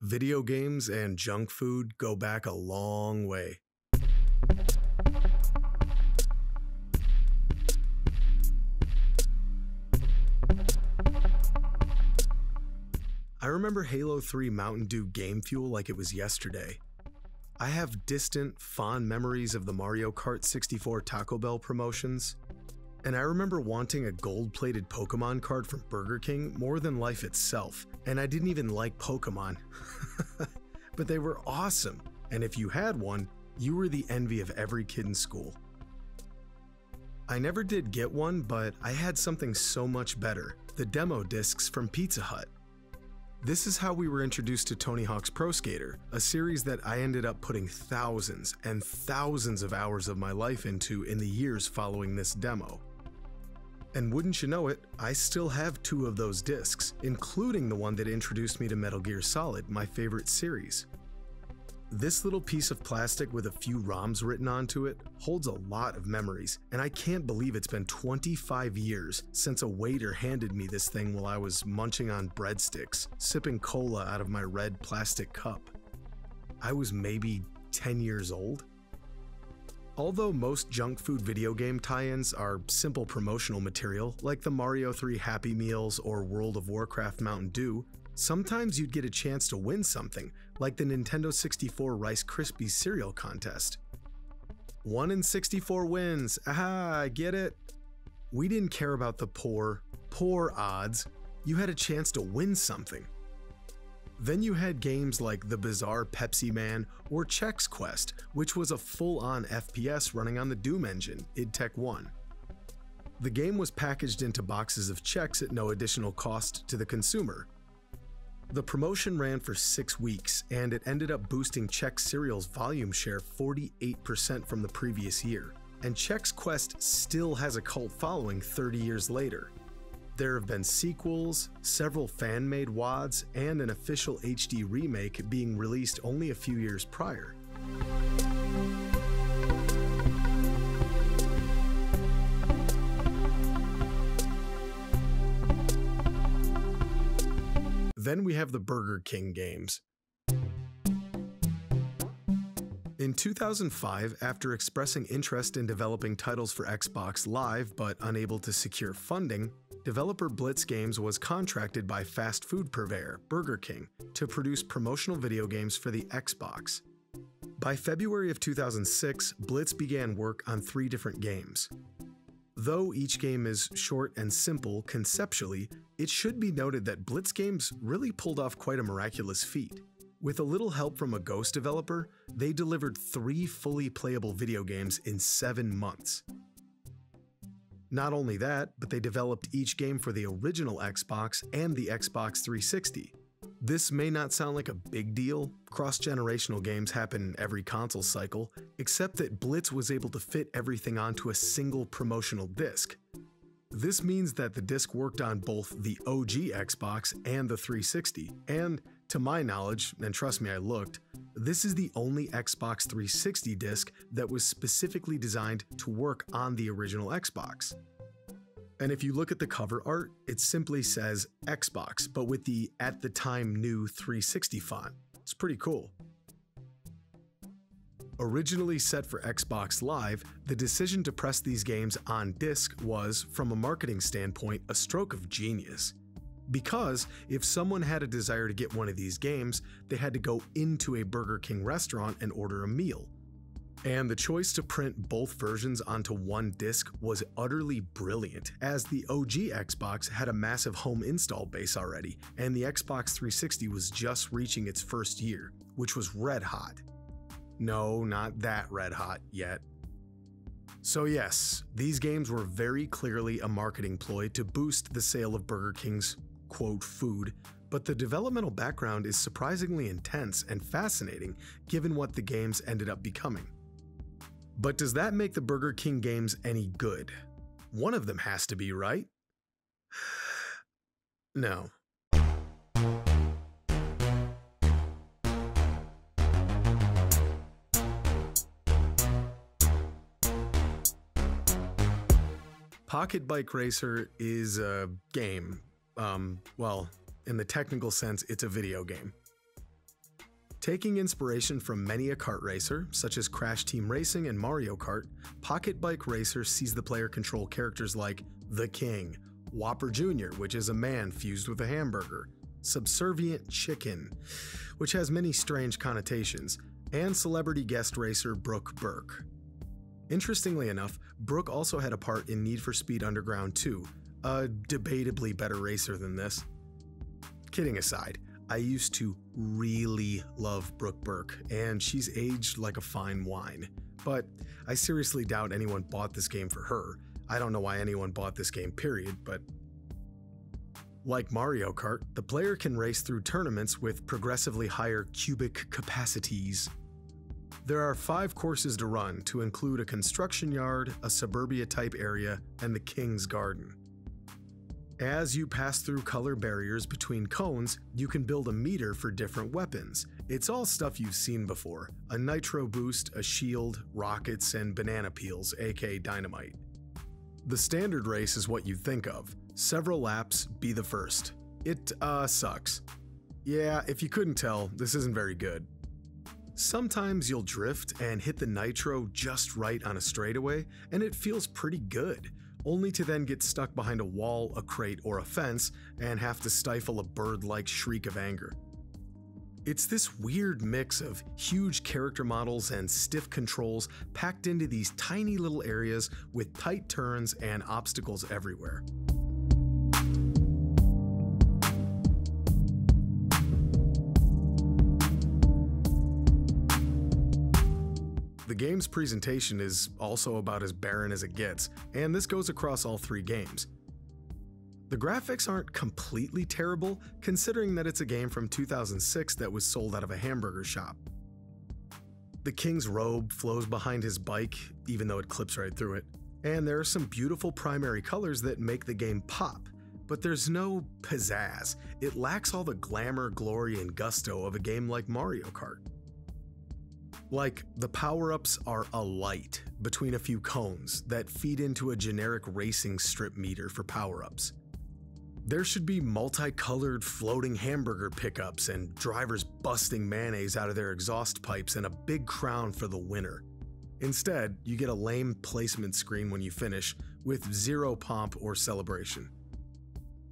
Video games and junk food go back a long way. I remember Halo 3 Mountain Dew Game Fuel like it was yesterday. I have distant, fond memories of the Mario Kart 64 Taco Bell promotions, and I remember wanting a gold-plated Pokemon card from Burger King more than life itself, and I didn't even like Pokemon. But they were awesome, and if you had one, you were the envy of every kid in school. I never did get one, but I had something so much better, the demo discs from Pizza Hut. This is how we were introduced to Tony Hawk's Pro Skater, a series that I ended up putting thousands and thousands of hours of my life into in the years following this demo. And wouldn't you know it, I still have 2 of those discs, including the one that introduced me to Metal Gear Solid, my favorite series. This little piece of plastic with a few ROMs written onto it holds a lot of memories, and I can't believe it's been 25 years since a waiter handed me this thing while I was munching on breadsticks, sipping cola out of my red plastic cup. I was maybe 10 years old. Although most junk food video game tie-ins are simple promotional material, like the Mario 3 Happy Meals or World of Warcraft Mountain Dew, sometimes you'd get a chance to win something, like the Nintendo 64 Rice Krispies cereal contest. 1 in 64 wins, aha, I get it. We didn't care about the poor odds, you had a chance to win something. Then you had games like the bizarre Pepsi Man or Chex Quest, which was a full-on FPS running on the Doom engine, id Tech 1. The game was packaged into boxes of Chex at no additional cost to the consumer. The promotion ran for 6 weeks, and it ended up boosting Chex cereal's volume share 48% from the previous year, and Chex Quest still has a cult following 30 years later. There have been sequels, several fan-made WADs, and an official HD remake being released only a few years prior. Then we have the Burger King games. In 2005, after expressing interest in developing titles for Xbox Live but unable to secure funding, developer Blitz Games was contracted by fast food purveyor Burger King to produce promotional video games for the Xbox. By February of 2006, Blitz began work on 3 different games. Though each game is short and simple conceptually, it should be noted that Blitz Games really pulled off quite a miraculous feat. With a little help from a Ghost developer, they delivered 3 fully playable video games in 7 months. Not only that, but they developed each game for the original Xbox and the Xbox 360. This may not sound like a big deal, cross-generational games happen every console cycle, except that Blitz was able to fit everything onto a single promotional disc. This means that the disc worked on both the OG Xbox and the 360, and to my knowledge, and trust me I looked, this is the only Xbox 360 disc that was specifically designed to work on the original Xbox. And if you look at the cover art, it simply says Xbox, but with the at the time new 360 font. It's pretty cool. Originally set for Xbox Live, the decision to press these games on disc was, from a marketing standpoint, a stroke of genius. Because if someone had a desire to get one of these games, they had to go into a Burger King restaurant and order a meal. And the choice to print both versions onto one disc was utterly brilliant, as the OG Xbox had a massive home install base already, and the Xbox 360 was just reaching its first year, which was red hot. No, not that red hot yet. So yes, these games were very clearly a marketing ploy to boost the sale of Burger King's, quote, food, but the developmental background is surprisingly intense and fascinating given what the games ended up becoming. But does that make the Burger King games any good? One of them has to be, right? No. Pocket Bike Racer is a game. Well, in the technical sense, it's a video game. Taking inspiration from many a kart racer, such as Crash Team Racing and Mario Kart, Pocket Bike Racer sees the player control characters like The King, Whopper Jr., which is a man fused with a hamburger, Subservient Chicken, which has many strange connotations, and celebrity guest racer Brooke Burke. Interestingly enough, Brooke also had a part in Need for Speed Underground 2, a debatably better racer than this. Kidding aside, I used to really love Brooke Burke, and she's aged like a fine wine. But I seriously doubt anyone bought this game for her. I don't know why anyone bought this game, period, but... Like Mario Kart, the player can race through tournaments with progressively higher cubic capacities. There are 5 courses to run, to include a construction yard, a suburbia-type area, and the King's Garden. As you pass through color barriers between cones, you can build a meter for different weapons. It's all stuff you've seen before: a nitro boost, a shield, rockets, and banana peels, aka dynamite. The standard race is what you think of. Several laps, be the first. It, sucks. Yeah, if you couldn't tell, this isn't very good. Sometimes you'll drift and hit the nitro just right on a straightaway, and it feels pretty good, only to then get stuck behind a wall, a crate, or a fence and have to stifle a bird-like shriek of anger. It's this weird mix of huge character models and stiff controls packed into these tiny little areas with tight turns and obstacles everywhere. The game's presentation is also about as barren as it gets, and this goes across all 3 games. The graphics aren't completely terrible, considering that it's a game from 2006 that was sold out of a hamburger shop. The King's robe flows behind his bike, even though it clips right through it, and there are some beautiful primary colors that make the game pop, but there's no pizzazz. It lacks all the glamour, glory, and gusto of a game like Mario Kart. Like, the power-ups are a light between a few cones that feed into a generic racing strip meter for power-ups. There should be multicolored floating hamburger pickups and drivers busting mayonnaise out of their exhaust pipes and a big crown for the winner. Instead, you get a lame placement screen when you finish, with zero pomp or celebration.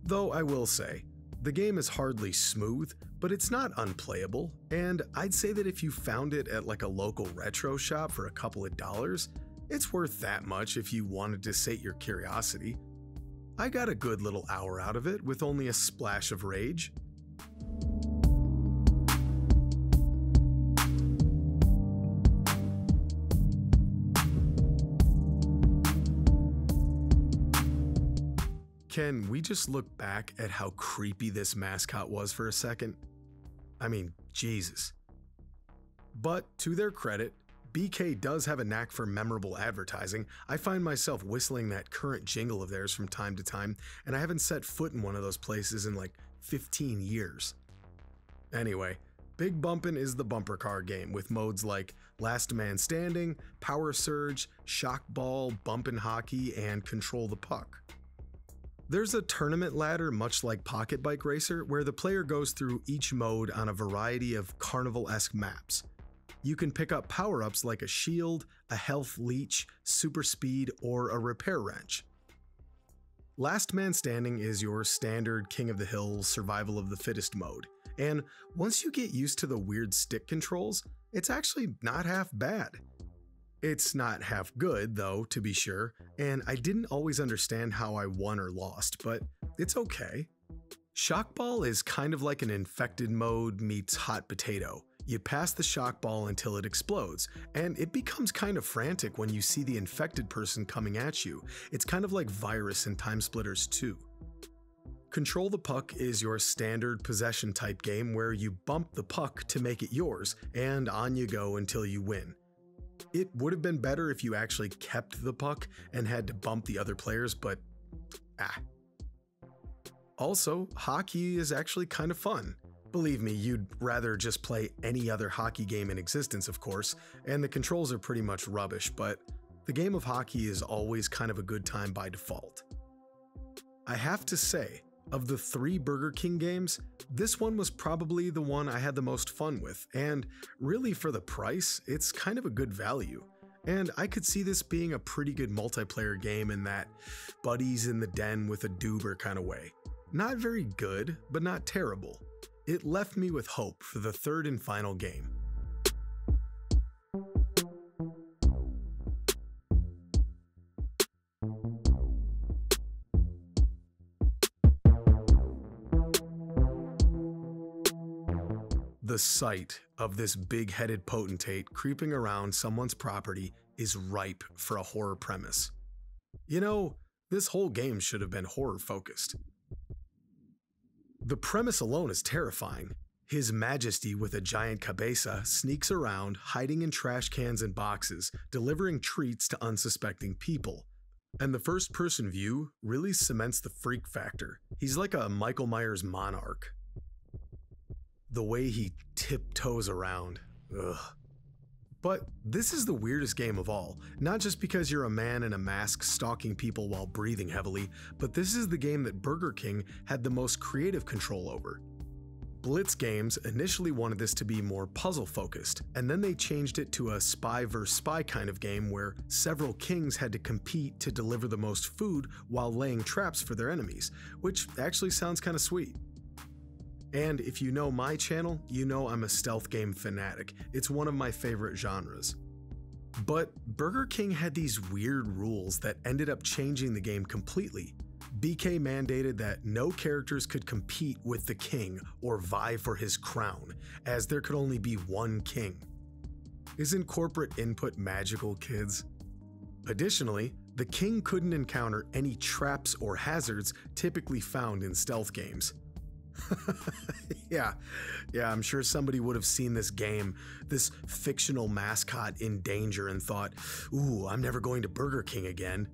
Though I will say, the game is hardly smooth, but it's not unplayable, and I'd say that if you found it at like a local retro shop for a couple of dollars, it's worth that much if you wanted to sate your curiosity. I got a good little hour out of it with only a splash of rage. Can we just look back at how creepy this mascot was for a second? I mean, Jesus. But to their credit, BK does have a knack for memorable advertising. I find myself whistling that current jingle of theirs from time to time, and I haven't set foot in one of those places in like 15 years. Anyway, Big Bumpin' is the bumper car game with modes like Last Man Standing, Power Surge, Shock Ball, Bumpin' Hockey, and Control the Puck. There's a tournament ladder much like Pocket Bike Racer where the player goes through each mode on a variety of carnival-esque maps. You can pick up power-ups like a shield, a health leech, super speed, or a repair wrench. Last Man Standing is your standard King of the Hill survival of the fittest mode, and once you get used to the weird stick controls, it's actually not half bad. It's not half good, though, to be sure, and I didn't always understand how I won or lost, but it's okay. Shock Ball is kind of like an infected mode meets hot potato. You pass the shock ball until it explodes, and it becomes kind of frantic when you see the infected person coming at you. It's kind of like Virus in Time Splitters 2. Control the Puck is your standard possession type game where you bump the puck to make it yours, and on you go until you win. It would have been better if you actually kept the puck and had to bump the other players, but Also, hockey is actually kind of fun. Believe me, you'd rather just play any other hockey game in existence, of course, and the controls are pretty much rubbish, but the game of hockey is always kind of a good time by default. I have to say, Of the 3 Burger King games, this one was probably the one I had the most fun with, and really for the price, it's kind of a good value. And I could see this being a pretty good multiplayer game in that buddies in the den with a doober kind of way. Not very good, but not terrible. It left me with hope for the 3rd and final game. The sight of this big-headed potentate creeping around someone's property is ripe for a horror premise. You know, this whole game should have been horror-focused. The premise alone is terrifying. His Majesty with a giant cabeza sneaks around, hiding in trash cans and boxes, delivering treats to unsuspecting people. And the first-person view really cements the freak factor. He's like a Michael Myers monarch. The way he tiptoes around. Ugh. But this is the weirdest game of all, not just because you're a man in a mask stalking people while breathing heavily, but this is the game that Burger King had the most creative control over. Blitz Games initially wanted this to be more puzzle-focused, and then they changed it to a spy vs. spy kind of game where several kings had to compete to deliver the most food while laying traps for their enemies, which actually sounds kind of sweet. And if you know my channel, you know I'm a stealth game fanatic. It's one of my favorite genres. But Burger King had these weird rules that ended up changing the game completely. BK mandated that no characters could compete with the king or vie for his crown, as there could only be one king. Isn't corporate input magical, kids? Additionally, the king couldn't encounter any traps or hazards typically found in stealth games. Yeah, I'm sure somebody would have seen this game, this fictional mascot in danger and thought, ooh, I'm never going to Burger King again.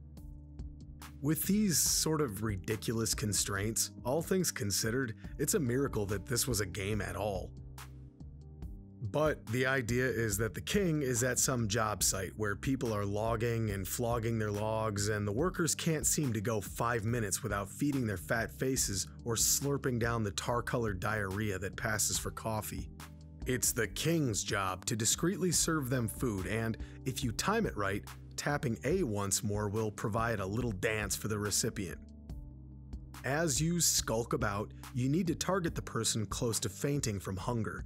With these sort of ridiculous constraints, all things considered, it's a miracle that this was a game at all. But the idea is that the king is at some job site where people are logging and flogging their logs, and the workers can't seem to go 5 minutes without feeding their fat faces or slurping down the tar-colored diarrhea that passes for coffee. It's the king's job to discreetly serve them food, and if you time it right, tapping A once more will provide a little dance for the recipient. As you skulk about, you need to target the person close to fainting from hunger.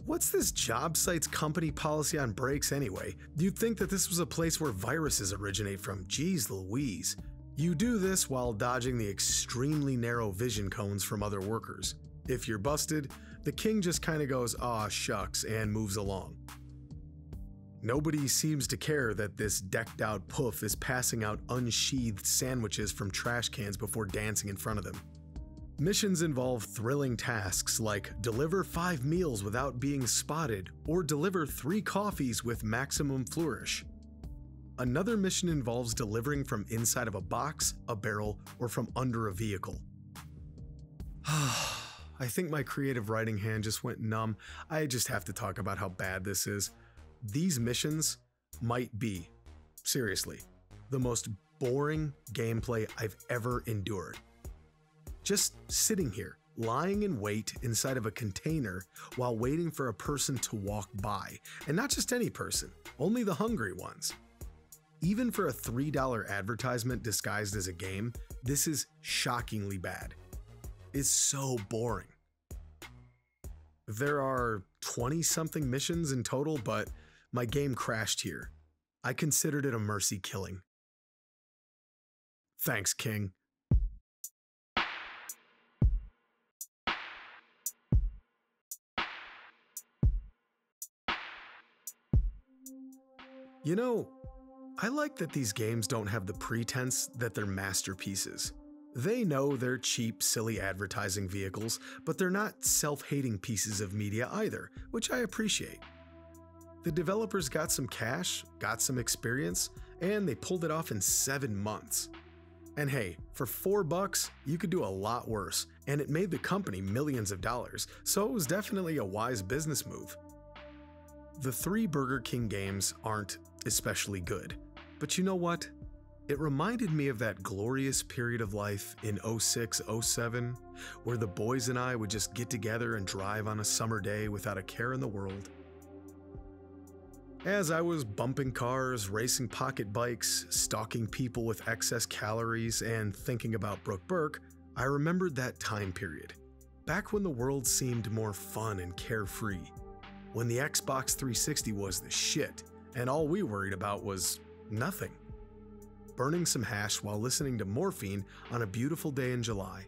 What's this job site's company policy on breaks anyway? You'd think that this was a place where viruses originate from. Jeez Louise. You do this while dodging the extremely narrow vision cones from other workers. If you're busted, the king just kinda goes, "Aw shucks," and moves along. Nobody seems to care that this decked out poof is passing out unsheathed sandwiches from trash cans before dancing in front of them. Missions involve thrilling tasks like deliver 5 meals without being spotted or deliver 3 coffees with maximum flourish. Another mission involves delivering from inside of a box, a barrel, or from under a vehicle. I think my creative writing hand just went numb. I just have to talk about how bad this is. These missions might be, seriously, the most boring gameplay I've ever endured. Just sitting here, lying in wait inside of a container while waiting for a person to walk by. And not just any person, only the hungry ones. Even for a $3 advertisement disguised as a game, this is shockingly bad. It's so boring. There are 20-something missions in total, but my game crashed here. I considered it a mercy killing. Thanks, King. You know, I like that these games don't have the pretense that they're masterpieces. They know they're cheap, silly advertising vehicles, but they're not self-hating pieces of media either, which I appreciate. The developers got some cash, got some experience, and they pulled it off in 7 months. And hey, for $4, you could do a lot worse, and it made the company millions of dollars, so it was definitely a wise business move. The 3 Burger King games aren't especially good, but you know what? It reminded me of that glorious period of life in 06, 07, where the boys and I would just get together and drive on a summer day without a care in the world. As I was bumping cars, racing pocket bikes, stalking people with excess calories, and thinking about Brooke Burke, I remembered that time period, back when the world seemed more fun and carefree, when the Xbox 360 was the shit, and all we worried about was nothing. Burning some hash while listening to Morphine on a beautiful day in July.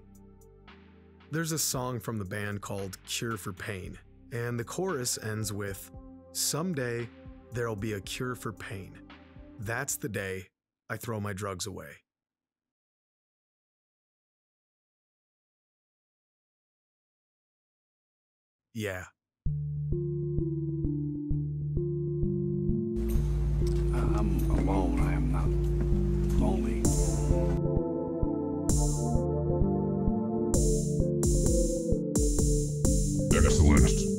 There's a song from the band called Cure for Pain, and the chorus ends with, "Someday there'll be a cure for pain. That's the day I throw my drugs away." Yeah. I'm alone. I am not lonely. Excellent.